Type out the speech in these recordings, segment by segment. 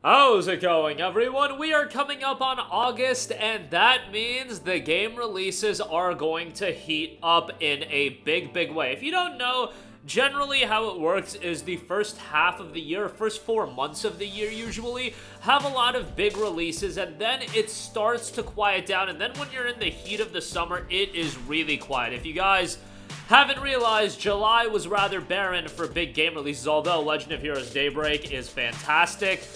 How's it going, everyone? We are coming up on August, and that means the game releases are going to heat up in a big way. If you don't know, generally how it works is the first half of the year, first 4 months of the year usually, have a lot of big releases, and then it starts to quiet down, and then when you're in the heat of the summer, it is really quiet. If you guys haven't realized, July was rather barren for big game releases, although Legend of Heroes Daybreak is fantastic.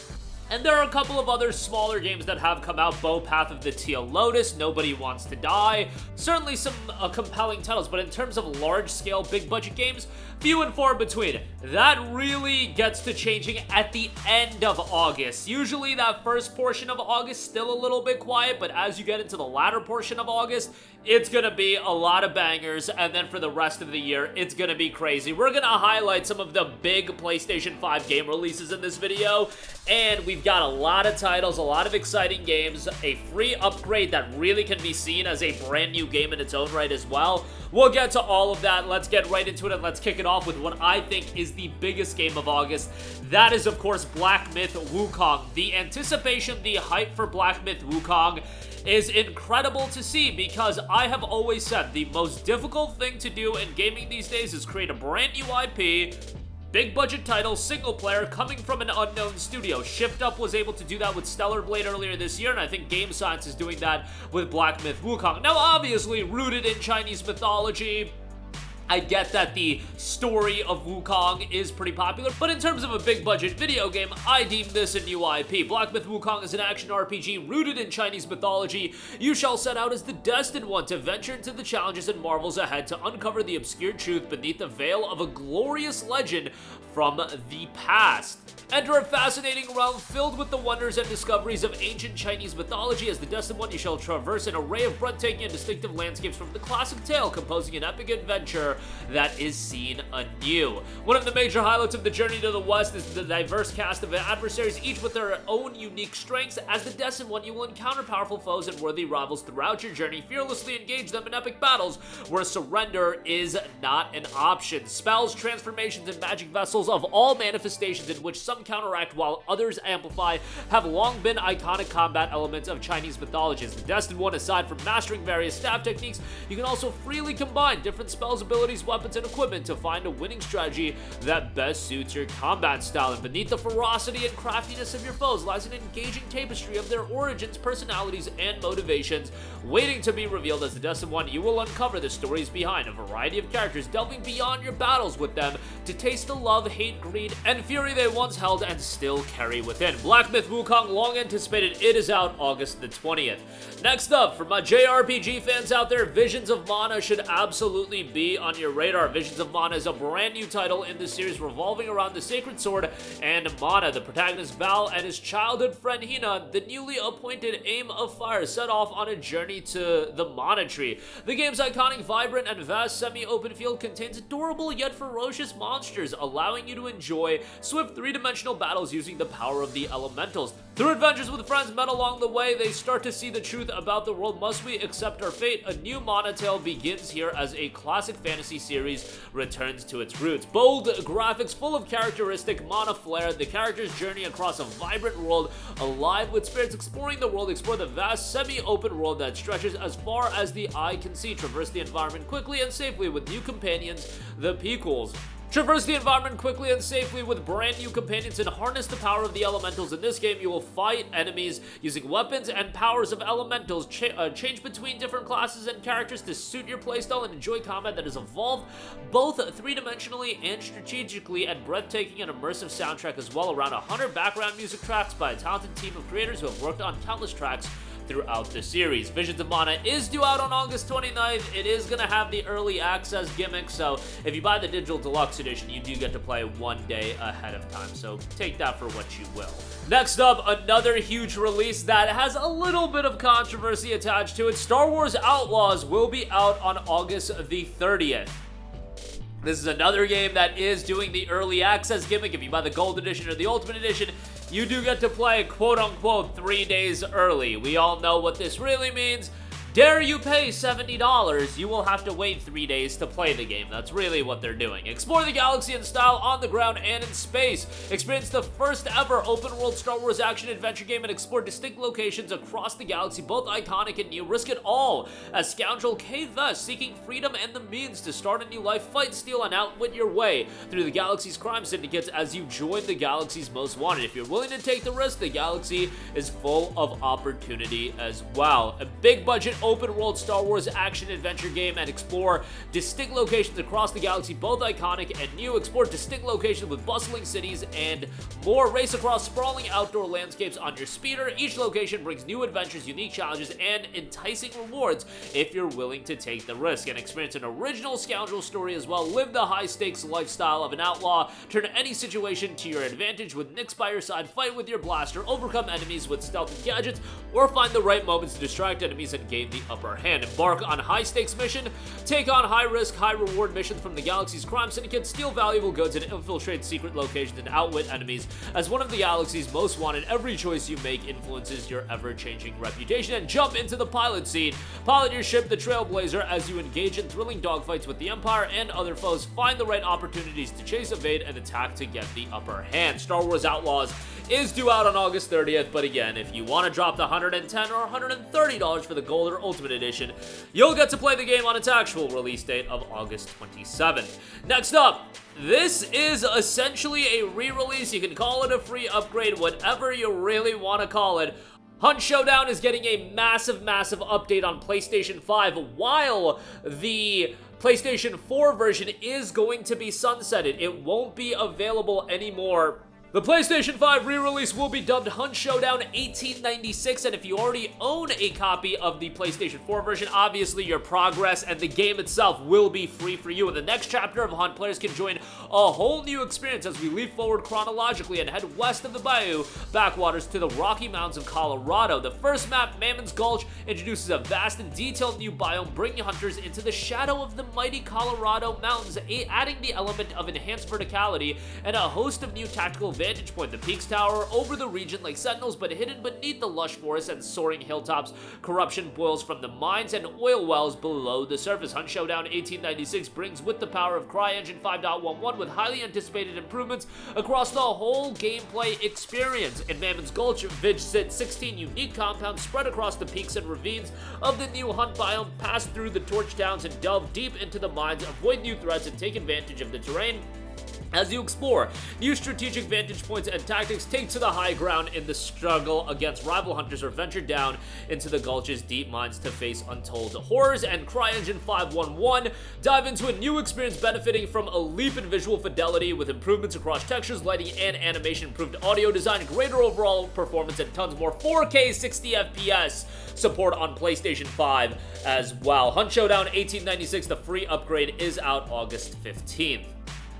And there are a couple of other smaller games that have come out. Path of the Teal Lotus, Nobody Wants to Die. Certainly some compelling titles, but in terms of large-scale, big-budget games, few and far between. That really gets to changing at the end of August. Usually that first portion of August still a little bit quiet, but as you get into the latter portion of August, it's gonna be a lot of bangers, and then for the rest of the year, it's gonna be crazy. We're gonna highlight some of the big PlayStation 5 game releases in this video, and we've got a lot of titles, a lot of exciting games, a free upgrade that really can be seen as a brand new game in its own right as well. We'll get to all of that. Let's get right into it, and let's kick it off with what I think is the biggest game of August. That is, of course, Black Myth Wukong. The anticipation, the hype for Black Myth Wukong is incredible to see, because I have always said the most difficult thing to do in gaming these days is create a brand new IP, big budget title, single player, coming from an unknown studio. Shift Up was able to do that with Stellar Blade earlier this year, and I think Game Science is doing that with Black Myth Wukong. Now, obviously, rooted in Chinese mythology, I get that the story of Wukong is pretty popular, but in terms of a big budget video game, I deem this a new IP. Black Myth Wukong is an action RPG rooted in Chinese mythology. You shall set out as the destined one to venture into the challenges and marvels ahead to uncover the obscure truth beneath the veil of a glorious legend from the past. Enter a fascinating realm filled with the wonders and discoveries of ancient Chinese mythology. As the destined one, you shall traverse an array of breathtaking and distinctive landscapes from the classic tale, composing an epic adventure that is seen anew. One of the major highlights of the journey to the west is the diverse cast of adversaries, each with their own unique strengths. As the destined one, you will encounter powerful foes and worthy rivals throughout your journey. Fearlessly engage them in epic battles where surrender is not an option. Spells, transformations, and magic vessels of all manifestations, in which some counteract while others amplify, have long been iconic combat elements of Chinese mythology. As the destined one, aside from mastering various staff techniques, you can also freely combine different spells, abilities, weapons, and equipment to find a winning strategy that best suits your combat style. And beneath the ferocity and craftiness of your foes lies an engaging tapestry of their origins, personalities, and motivations, waiting to be revealed. As the destined one, you will uncover the stories behind a variety of characters, delving beyond your battles with them to taste the love, hate, greed, and fury they once held and still carry within. Black Myth Wukong, long anticipated, it is out August the 20th. Next up, for my JRPG fans out there, Visions of Mana should absolutely be on your radar. Visions of Mana is a brand new title in the series revolving around the Sacred Sword and Mana. The protagonist Val and his childhood friend Hina, the newly appointed Aim of Fire, set off on a journey to the Mana Tree. The game's iconic, vibrant, and vast semi-open field contains adorable yet ferocious monsters, allowing you to enjoy swift three-dimensional battles using the power of the elementals. Through adventures with friends met along the way, they start to see the truth about the world. Must we accept our fate? A new Mana tale begins here as a classic fantasy series returns to its roots. Bold graphics full of characteristic Mana flair, the characters journey across a vibrant world alive with spirits. Exploring the world, explore the vast semi-open world that stretches as far as the eye can see. Traverse the environment quickly and safely with new companions, the Pequels. Traverse the environment quickly and safely with brand new companions and harness the power of the elementals. In this game, you will fight enemies using weapons and powers of elementals. Change between different classes and characters to suit your playstyle and enjoy combat that is evolved both three-dimensionally and strategically, and breathtaking and immersive soundtrack as well. Around 100 background music tracks by a talented team of creators who have worked on countless tracks throughout the series. Visions of Mana is due out on August 29th. It is going to have the early access gimmick, so if you buy the digital deluxe edition, you do get to play 1 day ahead of time, so take that for what you will. Next up, another huge release that has a little bit of controversy attached to it. Star Wars Outlaws will be out on August the 30th. This is another game that is doing the early access gimmick. If you buy the Gold Edition or the Ultimate Edition, you do get to play quote-unquote 3 days early. We all know what this really means. Dare you pay $70, you will have to wait 3 days to play the game. That's really what they're doing. Explore the galaxy in style on the ground and in space. Experience the first ever open-world Star Wars action-adventure game and explore distinct locations across the galaxy, both iconic and new. Risk it all as scoundrel Kay Vess, seeking freedom and the means to start a new life. Fight, steal, and outwit your way through the galaxy's crime syndicates as you join the galaxy's most wanted. If you're willing to take the risk, the galaxy is full of opportunity as well. A big-budget open-world Star Wars action-adventure game and explore distinct locations across the galaxy, both iconic and new. Explore distinct locations with bustling cities and more. Race across sprawling outdoor landscapes on your speeder. Each location brings new adventures, unique challenges, and enticing rewards if you're willing to take the risk. And experience an original scoundrel story as well. Live the high-stakes lifestyle of an outlaw. Turn any situation to your advantage with Nyx by your side. Fight with your blaster. Overcome enemies with stealth and gadgets, or find the right moments to distract enemies and gain the upper hand. Embark on high-stakes mission, take on high-risk, high-reward missions from the galaxy's crime syndicate, steal valuable goods, and infiltrate secret locations and outwit enemies. As one of the galaxy's most wanted, every choice you make influences your ever-changing reputation. And jump into the pilot seat. Pilot your ship, the Trailblazer, as you engage in thrilling dogfights with the Empire and other foes. Find the right opportunities to chase, evade, and attack to get the upper hand. Star Wars Outlaws is due out on August 30th, but again, if you want to drop the $110 or $130 for the Gold or Ultimate Edition, you'll get to play the game on its actual release date of August 27th. Next up, this is essentially a re-release. You can call it a free upgrade, whatever you really want to call it. Hunt Showdown is getting a massive update on PlayStation 5, while the PlayStation 4 version is going to be sunsetted. It won't be available anymore. The PlayStation 5 re-release will be dubbed Hunt Showdown 1896, and if you already own a copy of the PlayStation 4 version, obviously your progress and the game itself will be free for you. In the next chapter of Hunt, players can join a whole new experience as we leap forward chronologically and head west of the Bayou backwaters to the Rocky Mountains of Colorado. The first map, Mammon's Gulch, introduces a vast and detailed new biome, bringing hunters into the shadow of the mighty Colorado Mountains, adding the element of enhanced verticality and a host of new tactical vantage point. The peaks tower over the region like sentinels, but hidden beneath the lush forests and soaring hilltops. Corruption boils from the mines and oil wells below the surface. Hunt Showdown 1896 brings with the power of CryEngine 5.11 with highly anticipated improvements across the whole gameplay experience. In Mammon's Gulch, visit 16 unique compounds spread across the peaks and ravines of the new Hunt biome. Pass through the torch towns and delve deep into the mines, avoid new threats, and take advantage of the terrain. As you explore new strategic vantage points and tactics, take to the high ground in the struggle against rival hunters, or venture down into the gulch's deep mines to face untold horrors. And CryEngine 5.11 dive into a new experience benefiting from a leap in visual fidelity with improvements across textures, lighting, and animation, improved audio design, greater overall performance, and tons more. 4K 60 FPS support on PlayStation 5 as well. Hunt Showdown 1896, the free upgrade, is out August 15th.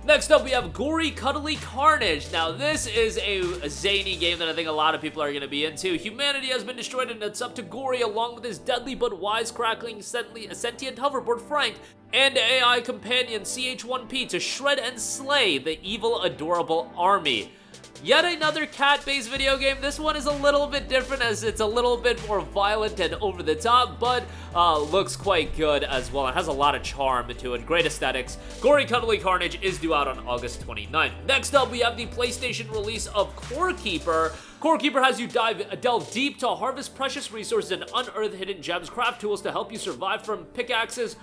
Next up, we have Gori, Cuddly, Carnage. Now, this is a zany game that I think a lot of people are going to be into. Humanity has been destroyed, and it's up to Gori, along with his deadly but wisecracking sentient hoverboard Frank and AI companion CH-1P, to shred and slay the evil, adorable army. Yet another cat-based video game. This one is a little bit different as it's a little bit more violent and over the top, but looks quite good as well. It has a lot of charm to it. Great aesthetics. Gori, Cuddly, Carnage is due out on August 29th. Next up, we have the PlayStation release of Core Keeper. Core Keeper has you delve deep to harvest precious resources and unearth hidden gems, craft tools to help you survive, from pickaxes,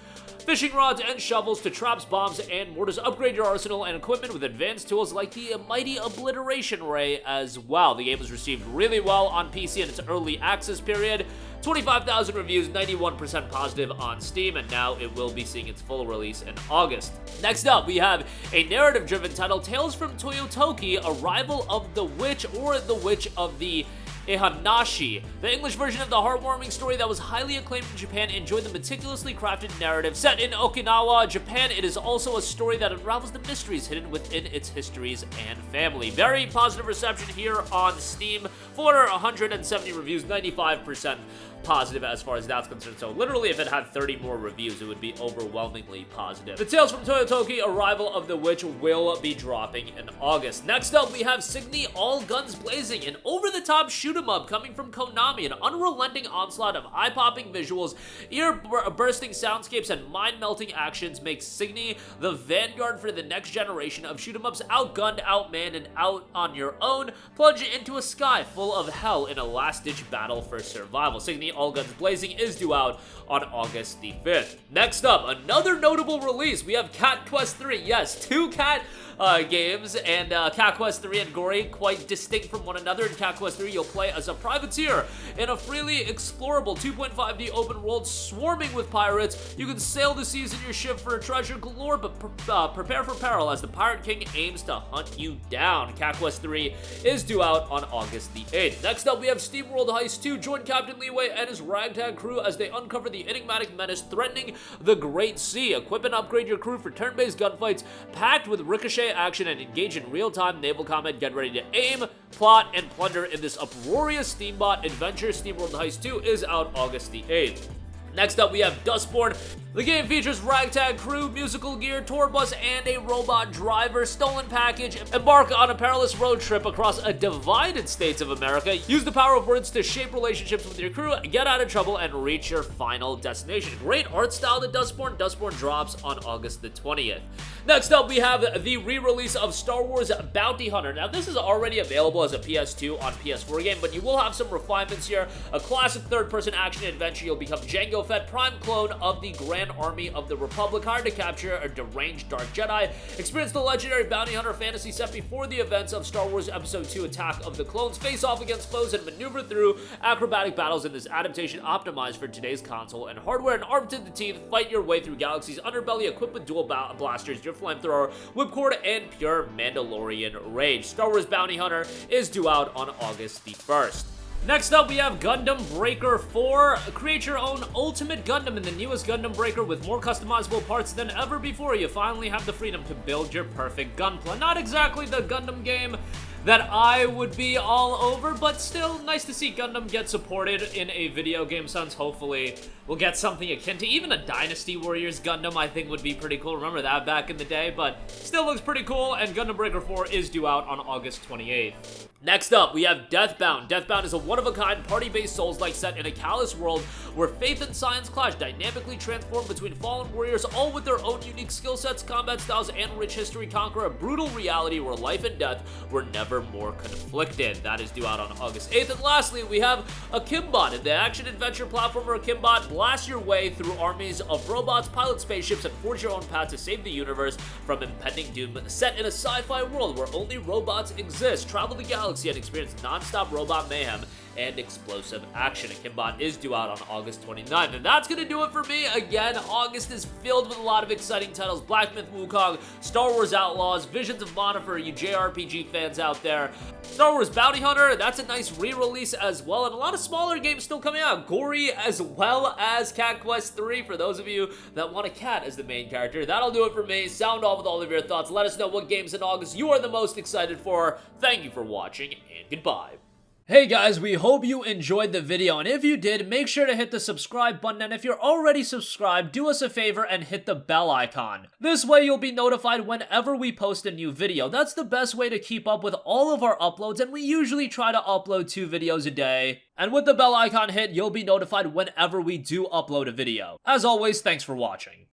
fishing rods, and shovels to traps, bombs, and mortars. Upgrade your arsenal and equipment with advanced tools like the mighty Obliteration Ray as well. The game was received really well on PC in its early access period. 25,000 reviews, 91% positive on Steam, and now it will be seeing its full release in August. Next up, we have a narrative-driven title, Tales from Toyotoki, Arrival of the Witch, or The Witch of the Ehanashi. The English version of the heartwarming story that was highly acclaimed in Japan enjoyed the meticulously crafted narrative. Set in Okinawa, Japan, it is also a story that unravels the mysteries hidden within its histories and family. Very positive reception here on Steam. 170 reviews, 95% positive as far as that's concerned. So literally, if it had 30 more reviews, it would be overwhelmingly positive. The Tales from Toyotoki, Arrival of the Witch, will be dropping in August. Next up, we have CYGNI All Guns Blazing, an over-the-top shoot shoot 'em up coming from Konami, an unrelenting onslaught of eye-popping visuals, ear-bursting soundscapes, and mind-melting actions makes CYGNI the vanguard for the next generation of shoot 'em ups, outgunned, outmanned, and out on your own. Plunge into a sky full of hell in a last-ditch battle for survival. CYGNI All Guns Blazing is due out on August the 5th. Next up, another notable release. We have Cat Quest 3. Yes, two Cat games, and Cat Quest 3 and Gori quite distinct from one another. In Cat Quest 3, you'll play as a privateer in a freely explorable 2.5D open world swarming with pirates. You can sail the seas in your ship for treasure galore, but prepare for peril as the Pirate King aims to hunt you down. Cat Quest 3 is due out on August the 8th. Next up, we have SteamWorld Heist 2. Join Captain Leeway and his ragtag crew as they uncover the enigmatic menace threatening the Great Sea. Equip and upgrade your crew for turn-based gunfights packed with ricochet action and engage in real-time naval combat. Get ready to aim, plot, and plunder in this uproarious Steambot adventure. SteamWorld Heist 2 is out August the 8th. Next up, we have Dustborn. The game features ragtag crew, musical gear, tour bus, and a robot driver. Stolen package. Embark on a perilous road trip across a divided states of America. Use the power of words to shape relationships with your crew, get out of trouble, and reach your final destination. Great art style to Dustborn. Dustborn drops on August the 20th. Next up, we have the re-release of Star Wars Bounty Hunter. Now, this is already available as a PS2 on PS4 game, but you will have some refinements here. A classic third-person action adventure. You'll become Jango Fett, prime clone of the Grand Army of the Republic, hired to capture a deranged Dark Jedi. Experience the legendary bounty hunter fantasy set before the events of Star Wars Episode 2 Attack of the Clones. Face off against foes and maneuver through acrobatic battles in this adaptation optimized for today's console and hardware. And armed to the teeth, fight your way through Galaxy's underbelly equipped with dual blasters, your flamethrower, whipcord, and pure Mandalorian rage. Star Wars Bounty Hunter is due out on August the 1st. Next up, we have Gundam Breaker 4. Create your own ultimate Gundam in the newest Gundam Breaker with more customizable parts than ever before. You finally have the freedom to build your perfect gunpla. Not exactly the Gundam game that I would be all over, but still nice to see Gundam get supported in a video game sense. Hopefully we'll get something akin to even a Dynasty Warriors Gundam. I think would be pretty cool. Remember that back in the day, but still looks pretty cool, and Gundam Breaker 4 is due out on August 28th. Next up, we have Deathbound. Deathbound is a one-of-a-kind, party-based Souls-like set in a callous world where faith and science clash, dynamically transformed between fallen warriors, all with their own unique skill sets, combat styles, and rich history, conquer a brutal reality where life and death were never more conflicted. That is due out on August 8th. And lastly, we have Akimbot. In the action-adventure platformer Akimbot, blast your way through armies of robots, pilot spaceships, and forge your own path to save the universe from impending doom. Set in a sci-fi world where only robots exist, travel the galaxy and experience non-stop robot mayhem and explosive action. Akimbot is due out on August 29th. And that's gonna do it for me. Again, August is filled with a lot of exciting titles. Black Myth WuKong, Star Wars Outlaws, Visions of Mana for you JRPG fans out there. Star Wars Bounty Hunter, that's a nice re-release as well, and a lot of smaller games still coming out. Gori as well as Cat Quest 3 for those of you that want a cat as the main character. That'll do it for me. Sound off with all of your thoughts. Let us know what games in August you are the most excited for. Thank you for watching, and goodbye. Hey guys, we hope you enjoyed the video, and if you did, make sure to hit the subscribe button, and if you're already subscribed, do us a favor and hit the bell icon. This way you'll be notified whenever we post a new video. That's the best way to keep up with all of our uploads, and we usually try to upload 2 videos a day. And with the bell icon hit, you'll be notified whenever we do upload a video. As always, thanks for watching.